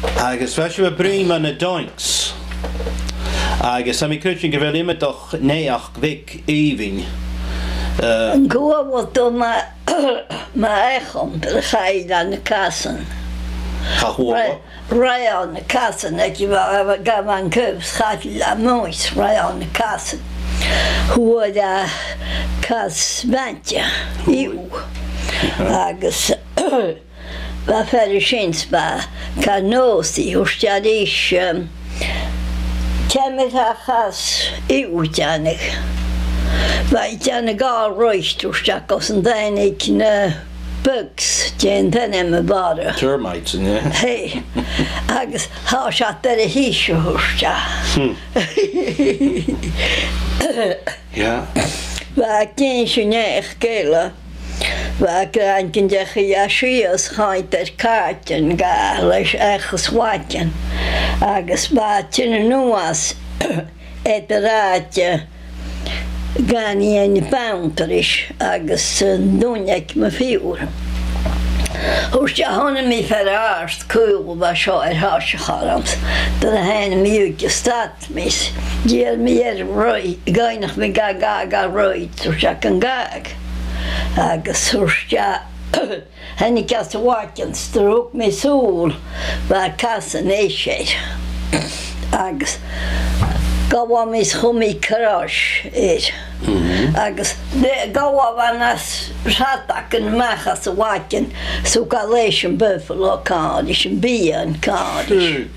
Agus feisi a bríma na Doinks. Agus am I cwtyn gyfer imidoch neach vic Eivin. Yn gwybod o mae Eachainn bydd Ailein y casan. Rai o'n y casan, ac i fa gafan cybs chadl a mwys rai o'n y casan. Hwyd a cas mantja, i'w. Agus, fa fer y syns ba ca nos i wrstiad eich cemyd a chas i'w janig. Fa i janig ar roist wrstiad os yn dainig na bugs, jen tenem y bara. Termites, yeah. Hey, agus hásat er hísju húrstja. Ja. Va kynsju neich gela. Va kranken dech ja schias haiter kaarten ga leis echos watjen. Agus va tjene nuas et raadje gan i en bounterish agus dunjek me fjord. Húrstja honom mi verraast kul var så harschalarms. Dat hen mjuke stad mis. Ger mer röj, gainig me ga röj, húrstja kan gag. Agus húrstja hen kast waken strok med sol var kassen eisher. Agus gawa mis humi crash agus gawa vanas rataken machas waken so galation buffalo cardish and bian cardish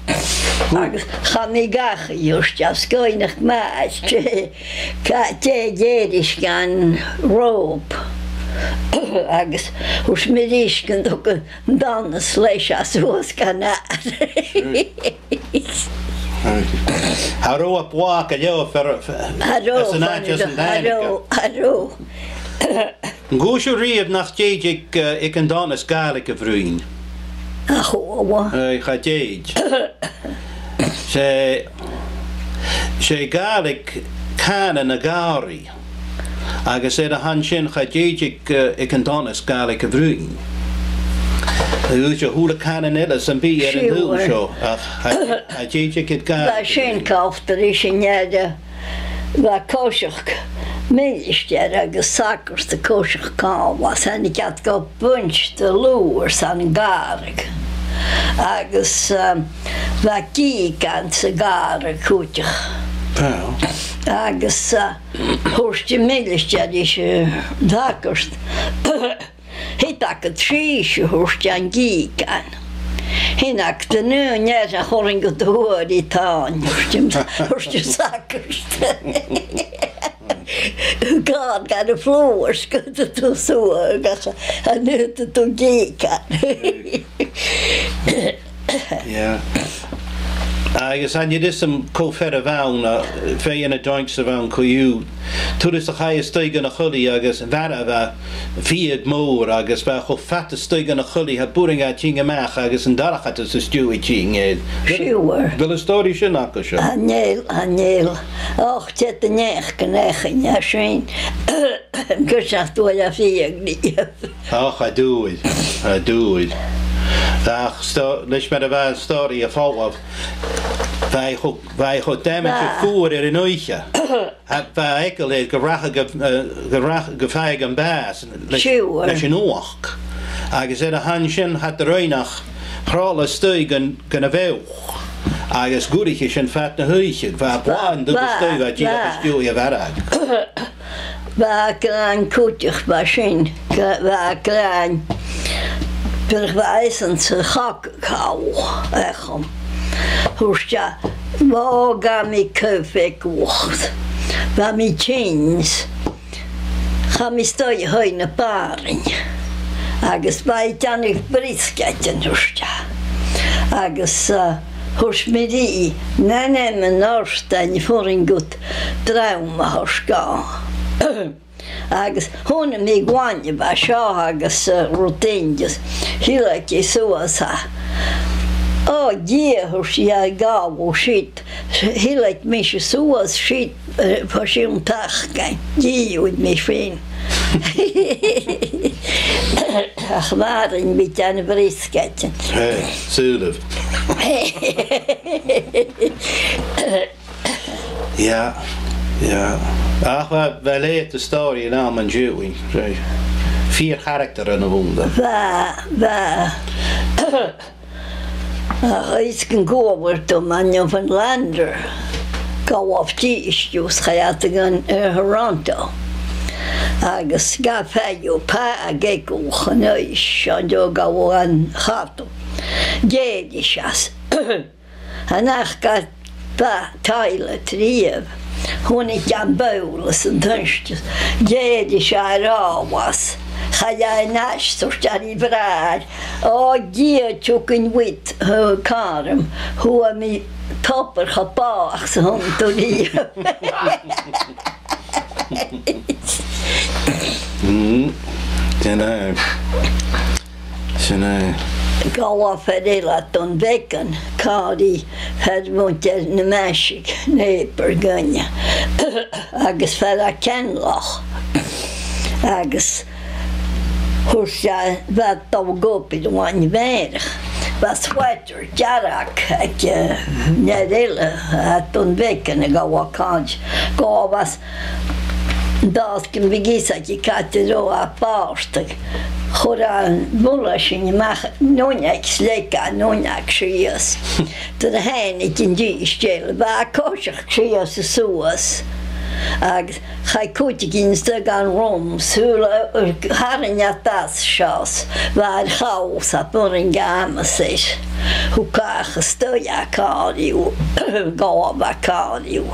agus khami gach just skoinig match ka jedish gan rope agus hús midis kan ook dan slash as was kana. Haro a bwag a leo fer... Haro. Ngwysio rhydd nach deidig ik yn donas gaelig y frwyn. Ach o. Cha deid. Se gaelig can yn y gari. Agus a han sin cha deidig ik yn donas gaelig y frwyn. Yw'n hwyl y can yn elas yn bi yn hwyl sio. A deidig it gaelig. Va sin kafter is in jade. Va koshach. Milistjer agus sakers de koshach kan was. En ik had go bunch de loers aan garig. Agus va kikan se garig kutjach. Agus húrstje milistjer is dakers. Hitak het triesje húrstje aan gikan. Hinak de nu njer a horingo de hoor i taan. Húrstje sakers. God got the floors good to so I knew to gikan. Ja. Agus an ydys am cofer y fawn a fe yn y doinks y fawn cwyw. Tŵrys ych hai ystwyg yn y chwli agus fara fa fiad môr agus fa cho fat ystwyg yn y chwli ha bwring a ting y mach agus yn darach at ys ystwyg i ting ed. Siwr. Fel y stori sy'n ac o sio? Anel. Och, tjet y nech gynech yn ja sy'n. Gysach dwy a fiag ni. Och, a dwyd. Dag, lees met een story of half. Wij gaan damage voor in Eachainn. Het wij ekkel gevaig en baas. Lees je nog. Als je de handje had de reinach grale steugen kunnen wel. Als goedjes en vet een huisje. Waar plan de steug uit je stil je werk. Waar klein koetjes machine. Waar klein. Verwijzen ze gak gauw, Eachainn. Húrstja, waga mi köfik wacht. Va mi jeans. Ga mi stoi höjna paring. Agus baitan brisketten húrstja. Agus húrs mi di, nenem norstein for en gut drauma húrska. Agus hon mi gwanje ba sha agus rutinjes hilaki suasa o je hosia gawo shit hilik mi suas shit for shim tachkai je ud mi fin ach waren met een brisketje. Ceitidh. Ja, ja. Ach, wij leert de story in Alman Jewy. 4 karakteren in wonder. Ach, iets kan goverd om aan van lander. Go op tiisjus, gaat gaan Toronto. Agus gafayo pa ageko khnoish ando gawan khato jedishas anach ka pa taile triev honi jamboulus en dunstjes jedisharawas khaya nash sortari brad o gie chukin wit karm hu mi topper khapach som tuli Genau. Gawa fördelat om veckan, Kari hade mot en mässig nepergönja. Agus förra kenlach. Agus hos jag vart av gopi då han väg. Var sweater, jarak, att nedela att om veckan gawa kanj. Gavas dasken begisa ki katero apostag. Horan bulashin mach nonjak sleka nonjak shias. Det här är inte dyrstel, bara koshak shias suas. Ag haikutigin stagan rom sula harinyatas shas. Var hausa puringamas. Hukach stoja kario, gava kario.